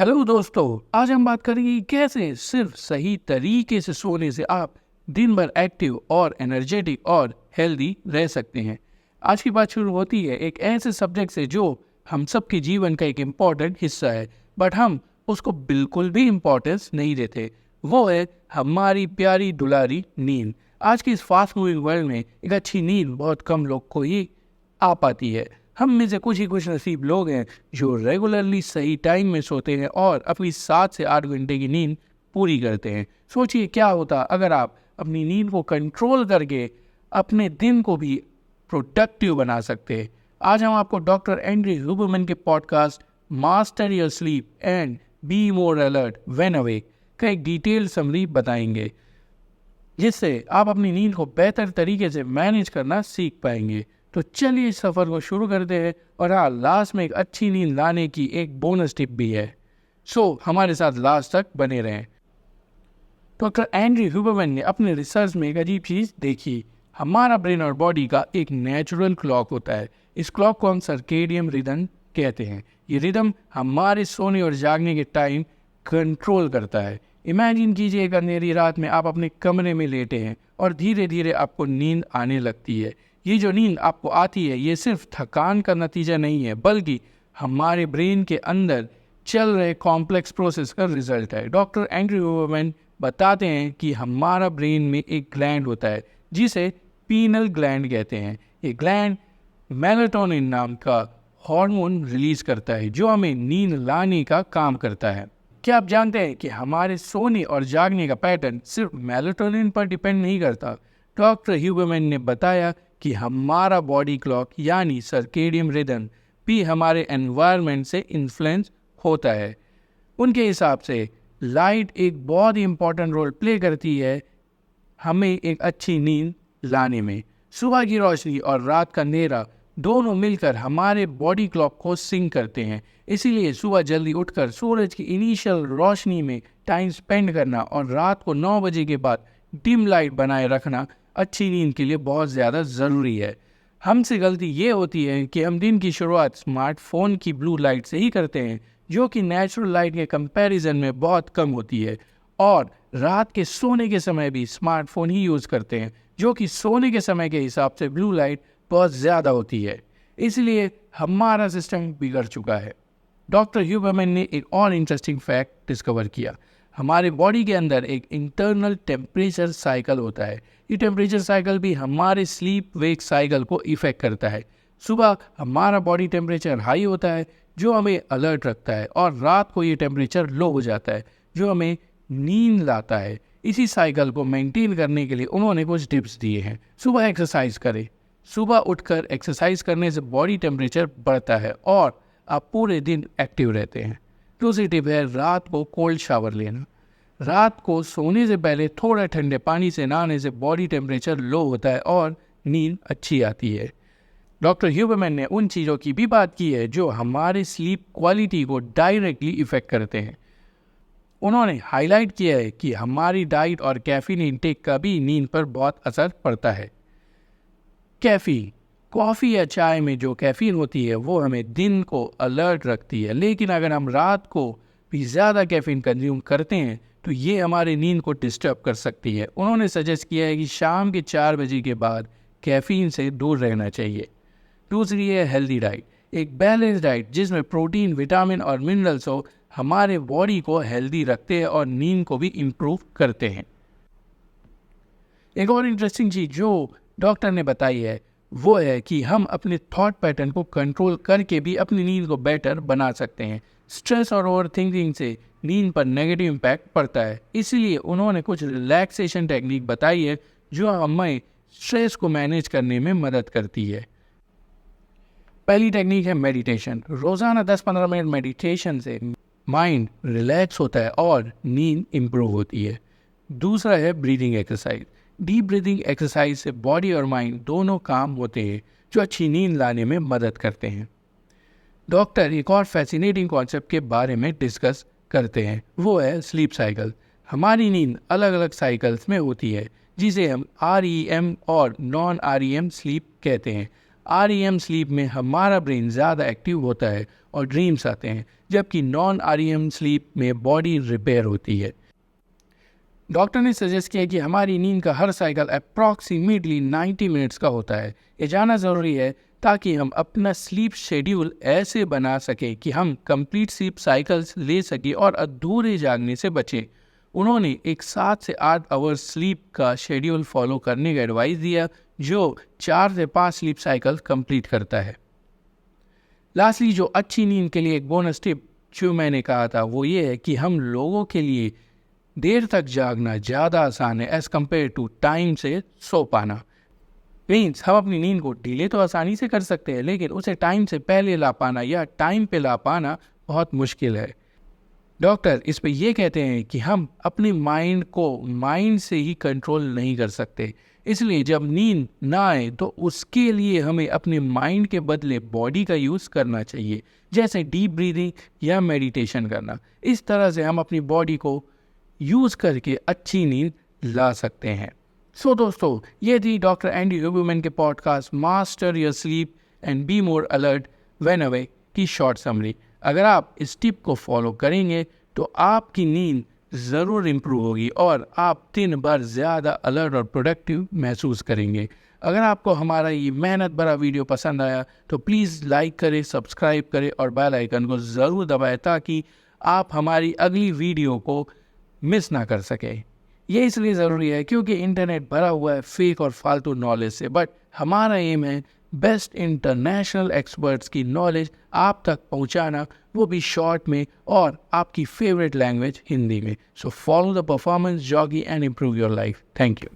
Hello दोस्तों, आज हम बात करेंगे कैसे सिर्फ सही तरीके से सोने से आप दिन भर एक्टिव और एनर्जेटिक और हेल्दी रह सकते हैं। आज की बात शुरू होती है एक ऐसे सब्जेक्ट से जो हम सबके जीवन का एक इम्पॉर्टेंट हिस्सा है, बट हम उसको बिल्कुल भी इम्पोर्टेंस नहीं देते। वो है हमारी प्यारी दुलारी नींद। आज की इस फास्ट मूविंग वर्ल्ड में एक अच्छी नींद बहुत कम लोग को ही आ पाती है। हम में से कुछ ही कुछ नसीब लोग हैं जो रेगुलरली सही टाइम में सोते हैं और अपनी 7 से 8 घंटे की नींद पूरी करते हैं। सोचिए क्या होता अगर आप अपनी नींद को कंट्रोल करके अपने दिन को भी प्रोडक्टिव बना सकते हैं। आज हम आपको डॉक्टर एंड्रयू हुबरमैन के podcast master your sleep and be more alert when awake का एक डिटेल्ड समरी बताएंगे, जिससे आप अपनी नींद को बेहतर तरीके से मैनेज करना सीख पाएंगे। तो चलिए इस सफ़र को शुरू करते हैं। और हाँ, लास्ट में एक अच्छी नींद लाने की एक बोनस टिप भी है, सो हमारे साथ लास्ट तक बने रहें। डॉक्टर एंड्रयू हुबरमैन ने अपने रिसर्च में एक अजीब चीज़ देखी। हमारा ब्रेन और बॉडी का एक नेचुरल क्लॉक होता है। इस क्लॉक को हम सर्केडियन रिदम कहते हैं। ये रिदम हमारे सोने और जागने के टाइम कंट्रोल करता है। इमेजिन कीजिए एक अंधेरी रात में आप अपने कमरे में लेटे हैं और धीरे धीरे आपको नींद आने लगती है। ये जो नींद आपको आती है ये सिर्फ थकान का नतीजा नहीं है, बल्कि हमारे ब्रेन के अंदर चल रहे कॉम्प्लेक्स प्रोसेस का रिजल्ट है। डॉक्टर एंड्रयू हुबरमैन बताते हैं कि हमारा ब्रेन में एक ग्लैंड होता है जिसे पीनल ग्लैंड कहते हैं। ये ग्लैंड मेलाटोनिन नाम का हार्मोन रिलीज करता है जो हमें नींद लाने का काम करता है। क्या आप जानते हैं कि हमारे सोने और जागने का पैटर्न सिर्फ मेलाटोनिन पर डिपेंड नहीं करता? डॉक्टर हुबरमैन ने बताया कि हमारा बॉडी क्लॉक यानी सर्केडियन रिदम भी हमारे एनवायरनमेंट से इन्फ्लुएंस होता है। उनके हिसाब से लाइट एक बहुत ही इम्पोर्टेंट रोल प्ले करती है हमें एक अच्छी नींद लाने में। सुबह की रोशनी और रात का अंधेरा दोनों मिलकर हमारे बॉडी क्लॉक को सिंक करते हैं। इसीलिए सुबह जल्दी उठकर सूरज की इनिशियल रोशनी में टाइम स्पेंड करना और रात को 9 बजे के बाद डिम लाइट बनाए रखना अच्छी नींद के लिए बहुत ज़्यादा ज़रूरी है। हमसे गलती ये होती है कि हम दिन की शुरुआत स्मार्टफोन की ब्लू लाइट से ही करते हैं, जो कि नेचुरल लाइट के कंपैरिजन में बहुत कम होती है, और रात के सोने के समय भी स्मार्टफोन ही यूज़ करते हैं, जो कि सोने के समय के हिसाब से ब्लू लाइट बहुत ज़्यादा होती है। इसलिए हमारा सिस्टम बिगड़ चुका है। डॉक्टर हुबरमैन ने एक और इंटरेस्टिंग फैक्ट डिस्कवर किया। हमारे बॉडी के अंदर एक इंटरनल टेम्परेचर साइकिल होता है। ये टेम्परेचर साइकिल भी हमारे स्लीप वेक साइकिल को इफेक्ट करता है। सुबह हमारा बॉडी टेम्परेचर हाई होता है जो हमें अलर्ट रखता है, और रात को ये टेम्परेचर लो हो जाता है जो हमें नींद लाता है। इसी साइकिल को मेंटेन करने के लिए उन्होंने कुछ टिप्स दिए हैं। सुबह एक्सरसाइज करें। सुबह उठकर एक्सरसाइज करने से बॉडी टेम्परेचर बढ़ता है और आप पूरे दिन एक्टिव रहते हैं। दूसरी टिप है रात को कोल्ड शावर लेना। रात को सोने से पहले थोड़ा ठंडे पानी से नहाने से बॉडी टेम्परेचर लो होता है और नींद अच्छी आती है। डॉक्टर हुबरमैन ने उन चीज़ों की भी बात की है जो हमारे स्लीप क्वालिटी को डायरेक्टली इफेक्ट करते हैं। उन्होंने हाईलाइट किया है कि हमारी डाइट और कैफीन इंटेक का भी नींद पर बहुत असर पड़ता है। कैफीन, कॉफ़ी या चाय में जो कैफीन होती है वो हमें दिन को अलर्ट रखती है, लेकिन अगर हम रात को भी ज़्यादा कैफीन कंज्यूम करते हैं तो ये हमारी नींद को डिस्टर्ब कर सकती है। उन्होंने सजेस्ट किया है कि शाम के 4 बजे के बाद कैफीन से दूर रहना चाहिए। दूसरी है हेल्दी डाइट। एक बैलेंस डाइट जिसमें प्रोटीन, विटामिन और मिनरल्स हो हमारे बॉडी को हेल्दी रखते हैं और नींद को भी इम्प्रूव करते हैं। एक और इंटरेस्टिंग चीज़ जो डॉक्टर ने बताई है वो है कि हम अपने थॉट पैटर्न को कंट्रोल करके भी अपनी नींद को बेटर बना सकते हैं। स्ट्रेस और ओवर थिंकिंग से नींद पर नेगेटिव इम्पैक्ट पड़ता है, इसलिए उन्होंने कुछ रिलैक्सेशन टेक्निक बताई है जो हमें स्ट्रेस को मैनेज करने में मदद करती है। पहली टेक्निक है मेडिटेशन। रोज़ाना 10-15 मिनट मेडिटेशन से माइंड रिलैक्स होता है और नींद इम्प्रूव होती है। दूसरा है breathing exercise. Deep breathing exercise से बॉडी और माइंड दोनों काम होते हैं जो अच्छी नींद लाने में मदद करते हैं। डॉक्टर एक और फैसिनेटिंग कॉन्सेप्ट के बारे में डिस्कस करते हैं, वो है स्लीप साइकिल। हमारी नींद अलग अलग साइकिल्स में होती है जिसे हम REM और non-REM स्लीप कहते हैं। REM स्लीप में हमारा ब्रेन ज़्यादा एक्टिव होता है और ड्रीम्स आते हैं, जबकि नॉन REM स्लीप में बॉडी रिपेयर होती है। डॉक्टर ने सजेस्ट किया कि हमारी नींद का हर साइकिल अप्रॉक्सीमेटली 90 मिनट्स का होता है। ये जानना ज़रूरी है ताकि हम अपना स्लीप शेड्यूल ऐसे बना सकें कि हम कंप्लीट स्लीप साइकिल्स ले सकें और अधूरे जागने से बचें। उन्होंने एक 7 से 8 आवर्स स्लीप का शेड्यूल फॉलो करने का एडवाइस दिया, जो 4 से 5 स्लीप साइकिल कंप्लीट करता है। लास्टली, जो अच्छी नींद के लिए एक बोनस टिप जो मैंने कहा था वो ये है कि हम लोगों के लिए देर तक जागना ज़्यादा आसान है एज़ कम्पेयर टू टाइम से सो पाना। मीन्स हम अपनी नींद को डिले तो आसानी से कर सकते हैं, लेकिन उसे टाइम से पहले ला पाना या टाइम पे ला पाना बहुत मुश्किल है। डॉक्टर इस पे ये कहते हैं कि हम अपने माइंड को माइंड से ही कंट्रोल नहीं कर सकते, इसलिए जब नींद ना आए तो उसके लिए हमें अपने माइंड के बदले बॉडी का यूज़ करना चाहिए, जैसे डीप ब्रीदिंग या मेडिटेशन करना। इस तरह से हम अपनी बॉडी को यूज़ करके अच्छी नींद ला सकते हैं। सो दोस्तों, ये थी डॉक्टर एंडी हुबरमैन के podcast master your sleep and be more alert when awake की शॉर्ट समरी। अगर आप इस टिप को फॉलो करेंगे तो आपकी नींद ज़रूर इम्प्रूव होगी और आप दिन भर ज़्यादा अलर्ट और प्रोडक्टिव महसूस करेंगे। अगर आपको हमारा ये मेहनत भरा वीडियो पसंद आया तो प्लीज़ लाइक करें, सब्सक्राइब करें और बेल आइकन को ज़रूर दबाएं ताकि आप हमारी अगली वीडियो को मिस ना कर सके। ये इसलिए ज़रूरी है क्योंकि इंटरनेट भरा हुआ है फेक और फालतू नॉलेज से, बट हमारा एम है बेस्ट इंटरनेशनल एक्सपर्ट्स की नॉलेज आप तक पहुंचाना, वो भी शॉर्ट में और आपकी फेवरेट लैंग्वेज हिंदी में। So follow the performance Jogi and improve your life. Thank you.